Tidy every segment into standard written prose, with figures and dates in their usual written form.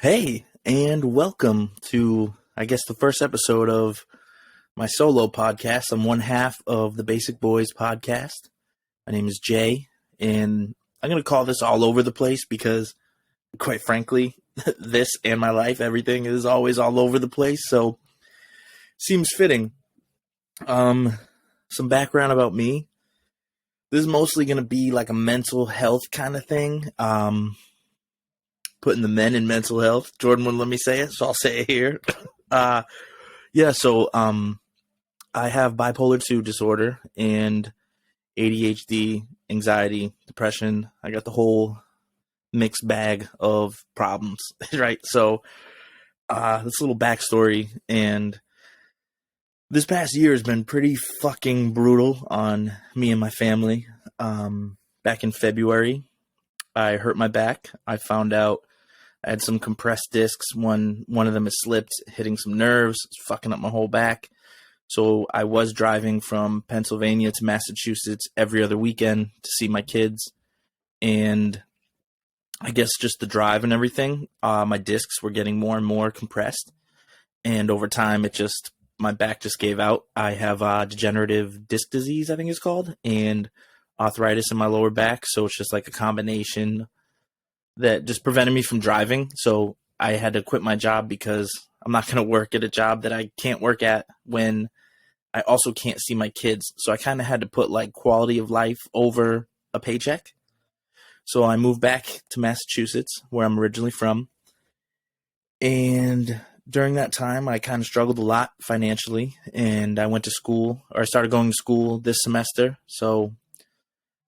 Hey, and welcome to, I guess, the first episode of my solo podcast. I'm one half of the Basic Boyz Podcast. My name is Jay, and I'm going to call this all over the place because, quite frankly, this and my life, everything is always all over the place, so seems fitting. Some background about me. This is mostly going to be like a mental health kind of thing. Putting the men in mental health. Jordan wouldn't let me say it, so I'll say it here. I have bipolar 2 disorder and ADHD, anxiety, depression. I got the whole mixed bag of problems, right? So this little backstory, and this past year has been pretty fucking brutal on me and my family. Back in February, I hurt my back. I found out I had some compressed discs. One of them has slipped, hitting some nerves, fucking up my whole back. So I was driving from Pennsylvania to Massachusetts every other weekend to see my kids. And I guess just the drive and everything, my discs were getting more and more compressed. And over time, my back just gave out. I have degenerative disc disease, I think it's called, and arthritis in my lower back. So it's just like a combination that just prevented me from driving. So I had to quit my job because I'm not going to work at a job that I can't work at when I also can't see my kids. So I kind of had to put like quality of life over a paycheck. So I moved back to Massachusetts, where I'm originally from. And during that time, I kind of struggled a lot financially. And I I started going to school this semester. So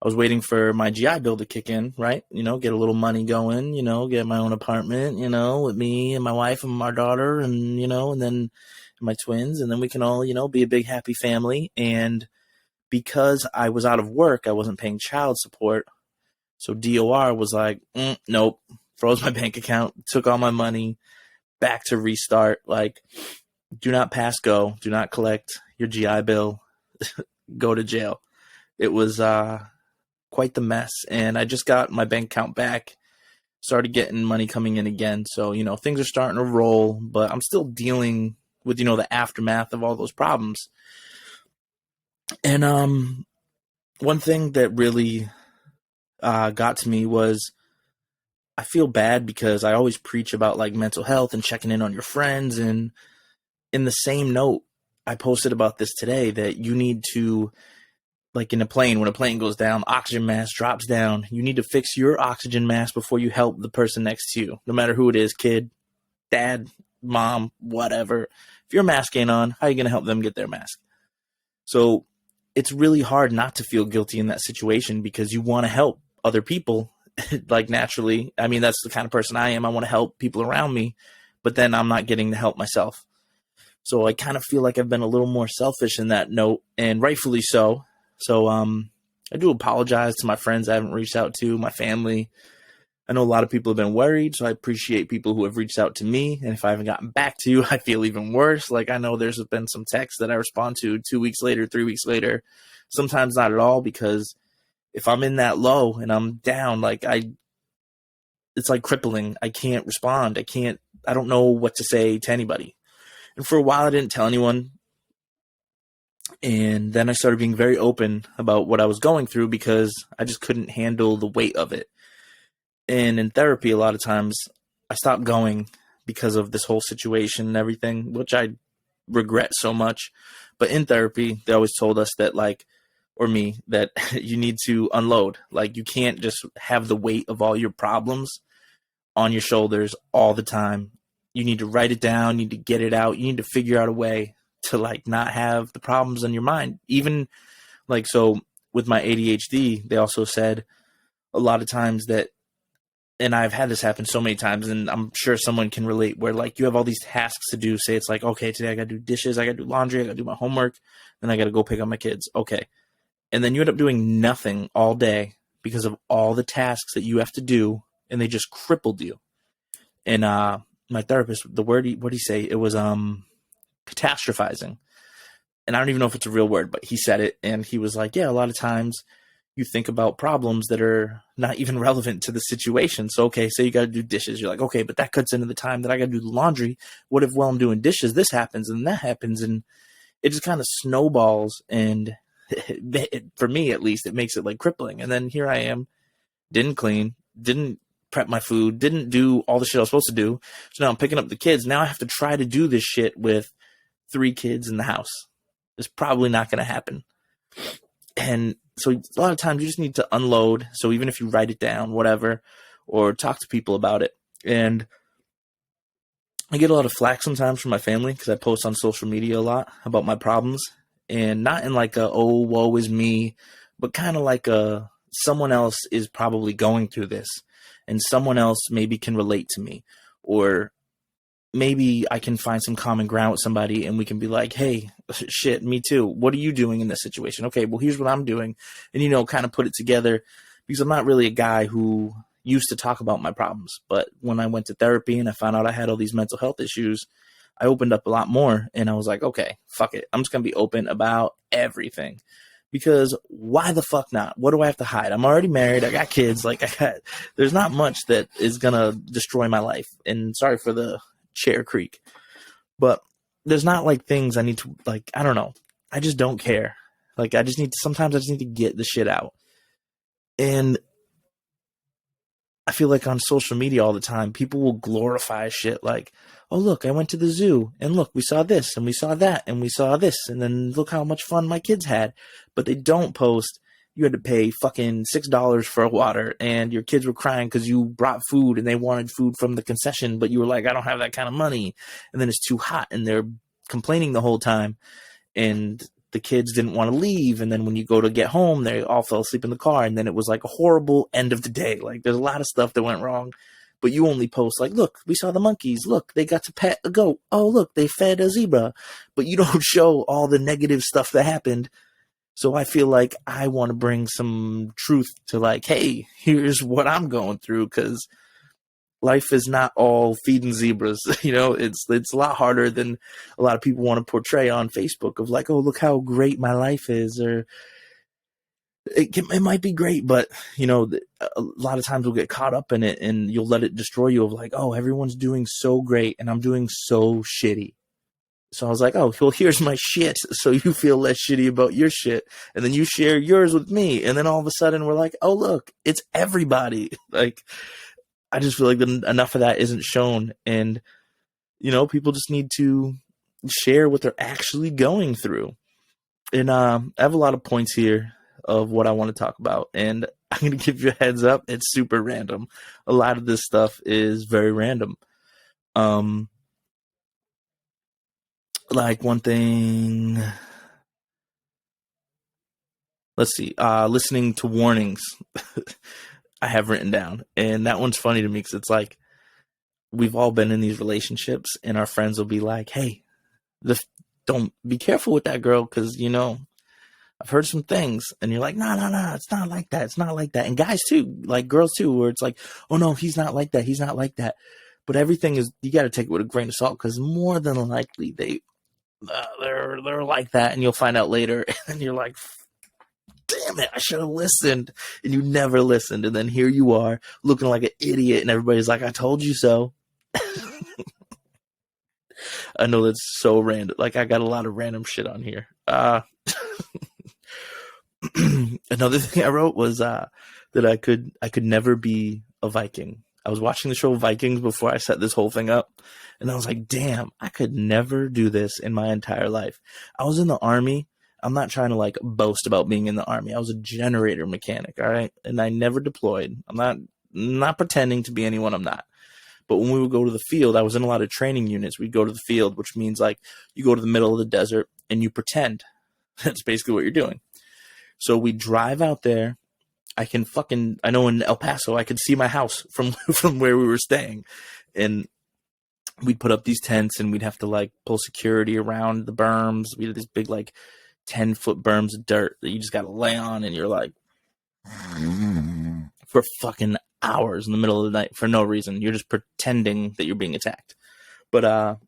I was waiting for my GI Bill to kick in, right? Get a little money going, get my own apartment, with me and my wife and my daughter and then my twins. And then we can all, be a big happy family. And because I was out of work, I wasn't paying child support. So DOR was like, nope, froze my bank account, took all my money, back to restart. Like, do not pass go, do not collect your GI Bill, go to jail. It was, quite the mess, and I just got my bank account back, started getting money coming in again, so things are starting to roll, but I'm still dealing with the aftermath of all those problems. And one thing that really got to me was I feel bad because I always preach about like mental health and checking in on your friends, and in the same note I posted about this today, that you need to, like in a plane, when a plane goes down, oxygen mask drops down. You need to fix your oxygen mask before you help the person next to you, no matter who it is, kid, dad, mom, whatever. If your mask ain't on, how are you going to help them get their mask? So it's really hard not to feel guilty in that situation because you want to help other people, like naturally. I mean, that's the kind of person I am. I want to help people around me, but then I'm not getting to help myself. So I kind of feel like I've been a little more selfish in that note, and rightfully so. So I do apologize to my friends I haven't reached out to, my family. I know a lot of people have been worried, so I appreciate people who have reached out to me. And if I haven't gotten back to you, I feel even worse. Like, I know there's been some texts that I respond to 2 weeks later, 3 weeks later, sometimes not at all, because if I'm in that low and I'm down, it's like crippling. I can't respond. I don't know what to say to anybody. And for a while, I didn't tell anyone. And then I started being very open about what I was going through because I just couldn't handle the weight of it. And in therapy, a lot of times I stopped going because of this whole situation and everything, which I regret so much. But in therapy, they always told us that that you need to unload. Like, you can't just have the weight of all your problems on your shoulders all the time. You need to write it down. You need to get it out. You need to figure out a way to not have the problems on your mind. Even so with my ADHD, they also said a lot of times that, and I've had this happen so many times, and I'm sure someone can relate, where you have all these tasks to do. Say it's okay, today I got to do dishes, I got to do laundry, I got to do my homework, then I got to go pick up my kids. Okay. And then you end up doing nothing all day because of all the tasks that you have to do, and they just crippled you. And my therapist, what did he say? It was catastrophizing. And I don't even know if it's a real word, but he said it, and he was like, yeah, a lot of times, you think about problems that are not even relevant to the situation. So, okay, say you got to do dishes. You're like, okay, but that cuts into the time that I got to do the laundry. What if while I'm doing dishes, this happens and that happens? And it just kind of snowballs. And for me, at least, it makes it like crippling. And then here I am, didn't clean, didn't prep my food, didn't do all the shit I was supposed to do. So now I'm picking up the kids. Now I have to try to do this shit with 3 kids in the house. It's probably not going to happen. And so a lot of times you just need to unload. So even if you write it down, whatever, or talk to people about it. And I get a lot of flack sometimes from my family because I post on social media a lot about my problems, and not in like a, oh, woe is me, but kind of like a, someone else is probably going through this and someone else maybe can relate to me, or maybe I can find some common ground with somebody and we can be like, hey, shit, me too. What are you doing in this situation? Okay, well, here's what I'm doing. And, you know, kind of put it together, because I'm not really a guy who used to talk about my problems. But when I went to therapy and I found out I had all these mental health issues, I opened up a lot more, and I was like, okay, fuck it. I'm just going to be open about everything, because why the fuck not? What do I have to hide? I'm already married. I got kids. Like, there's not much that is going to destroy my life. And sorry for the chair creak, but there's not like things I need to, like, I don't know. I just don't care. Like, sometimes I just need to get the shit out. And I feel like on social media all the time, people will glorify shit like, oh, look, I went to the zoo and look, we saw this and we saw that and we saw this. And then look how much fun my kids had. But they don't post, you had to pay fucking $6 for a water and your kids were crying because you brought food and they wanted food from the concession, but you were like, I don't have that kind of money. And then it's too hot and they're complaining the whole time. And the kids didn't want to leave. And then when you go to get home, they all fell asleep in the car. And then it was like a horrible end of the day. Like, there's a lot of stuff that went wrong, but you only post like, look, we saw the monkeys. Look, they got to pet a goat. Oh, look, they fed a zebra. But you don't show all the negative stuff that happened. So I feel like I want to bring some truth to, like, hey, here's what I'm going through, because life is not all feeding zebras. You know, it's a lot harder than a lot of people want to portray on Facebook of like, oh, look how great my life is. Or it might be great, but, you know, a lot of times we'll get caught up in it and you'll let it destroy you of like, oh, everyone's doing so great and I'm doing so shitty. So I was like, oh, well, here's my shit, so you feel less shitty about your shit. And then you share yours with me. And then all of a sudden we're like, oh, look, it's everybody. Like, I just feel like enough of that isn't shown. And, you know, people just need to share what they're actually going through. And I have a lot of points here of what I want to talk about. And I'm going to give you a heads up. It's super random. A lot of this stuff is very random. Like one thing, let's see, listening to warnings I have written down. And that one's funny to me because it's like, we've all been in these relationships and our friends will be like, hey, don't be careful with that girl because, you know, I've heard some things. And you're like, no, it's not like that. It's not like that. And guys too, like girls too, where it's like, oh no, he's not like that. He's not like that. But everything is, you got to take it with a grain of salt, because more than likely they're like that, and you'll find out later, and you're like, damn it, I should have listened, and you never listened, and then here you are looking like an idiot, and everybody's like, I told you so. I know that's so random. Like, I got a lot of random shit on here. Another thing I wrote was that I could never be a Viking. I was watching the show Vikings before I set this whole thing up, and I was like, damn, I could never do this in my entire life. I was in the Army. I'm not trying to like boast about being in the Army. I was a generator mechanic, all right? And I never deployed. I'm not pretending to be anyone I'm not. But when we would go to the field, I was in a lot of training units. We'd go to the field, which means like you go to the middle of the desert and you pretend. That's basically what you're doing. So we drive out there. I know in El Paso, I could see my house from where we were staying. And we'd put up these tents and we'd have to like pull security around the berms. We had these big like 10-foot berms of dirt that you just got to lay on. And you're like, for fucking hours in the middle of the night for no reason. You're just pretending that you're being attacked. But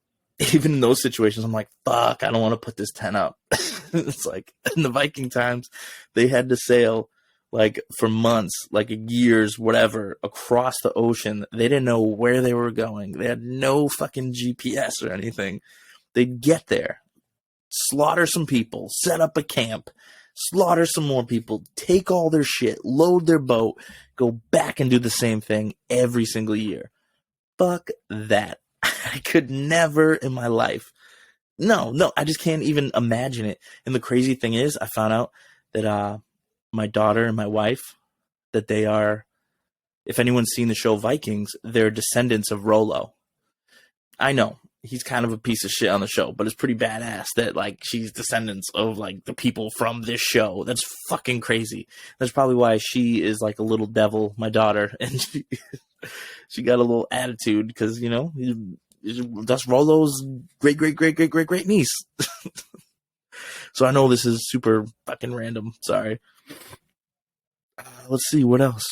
even in those situations, I'm like, fuck, I don't want to put this tent up. It's like in the Viking times, they had to sail like for months, like years, whatever, across the ocean. They didn't know where they were going. They had no fucking GPS or anything. They'd get there, slaughter some people, set up a camp, slaughter some more people, take all their shit, load their boat, go back and do the same thing every single year. Fuck that. I could never in my life. No, I just can't even imagine it. And the crazy thing is, I found out that my daughter and my wife, that they are, if anyone's seen the show Vikings, they're descendants of Rollo. I know he's kind of a piece of shit on the show, but it's pretty badass that like she's descendants of like the people from this show. That's fucking crazy. That's probably why she is like a little devil, my daughter, and she got a little attitude because, you know, that's Rollo's great niece. So I know this is super fucking random. Sorry. Let's see what else.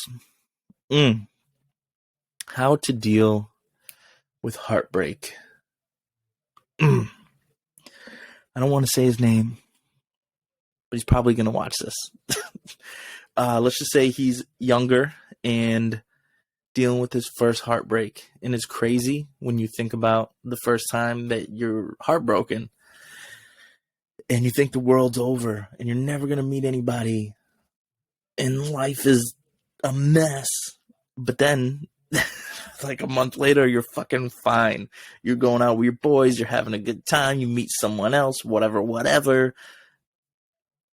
How to deal with heartbreak. I don't want to say his name, but he's probably going to watch this. Let's just say he's younger and dealing with his first heartbreak. And it's crazy when you think about the first time that you're heartbroken and you think the world's over and you're never going to meet anybody and life is a mess. But then like a month later, you're fucking fine. You're going out with your boys. You're having a good time. You meet someone else, whatever.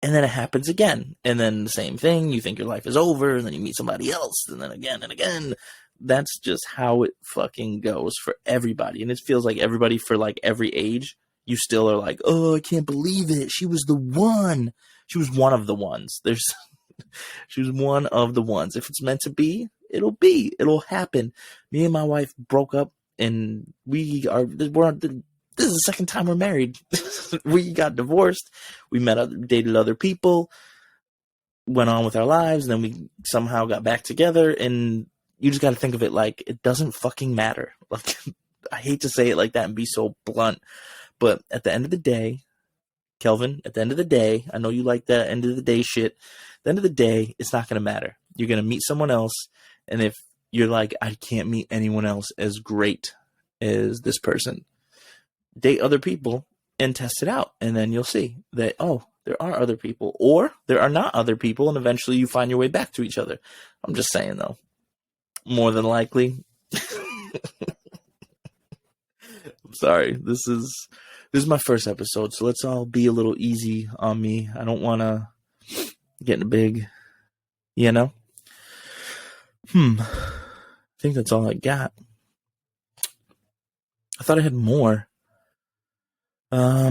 And then it happens again. And then the same thing. You think your life is over. And then you meet somebody else. And then again and again. That's just how it fucking goes for everybody. And it feels like everybody for like every age, you still are like, oh, I can't believe it. She was the one. She was one of the ones. She was one of the ones. If it's meant to be, it'll happen. Me and my wife broke up and this is the second time we're married. We got divorced. We dated other people, went on with our lives. And then we somehow got back together, and you just got to think of it like it doesn't fucking matter. Like, I hate to say it like that and be so blunt, but at the end of the day, Kelvin, at the end of the day, I know you like that end of the day shit. At the end of the day, it's not going to matter. You're going to meet someone else. And if you're like, I can't meet anyone else as great as this person, date other people and test it out. And then you'll see that, oh, there are other people, or there are not other people. And eventually you find your way back to each other. I'm just saying, though, more than likely. I'm sorry. This is my first episode, so let's all be a little easy on me. I don't want to get in a big, you know. I think that's all I got. I thought I had more. I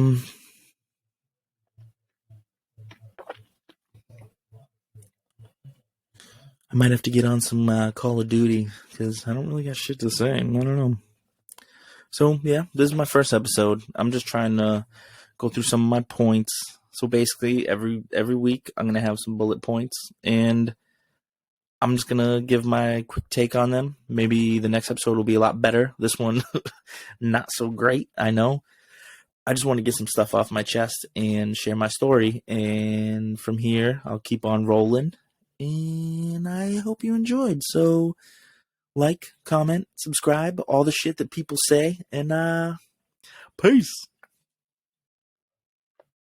might have to get on some Call of Duty because I don't really got shit to say. I don't know. So, yeah, this is my first episode. I'm just trying to go through some of my points. So basically, every week, I'm going to have some bullet points, and I'm just going to give my quick take on them. Maybe the next episode will be a lot better. This one, not so great, I know. I just want to get some stuff off my chest and share my story. And from here, I'll keep on rolling. And I hope you enjoyed. So, like, comment, subscribe, all the shit that people say. And, peace.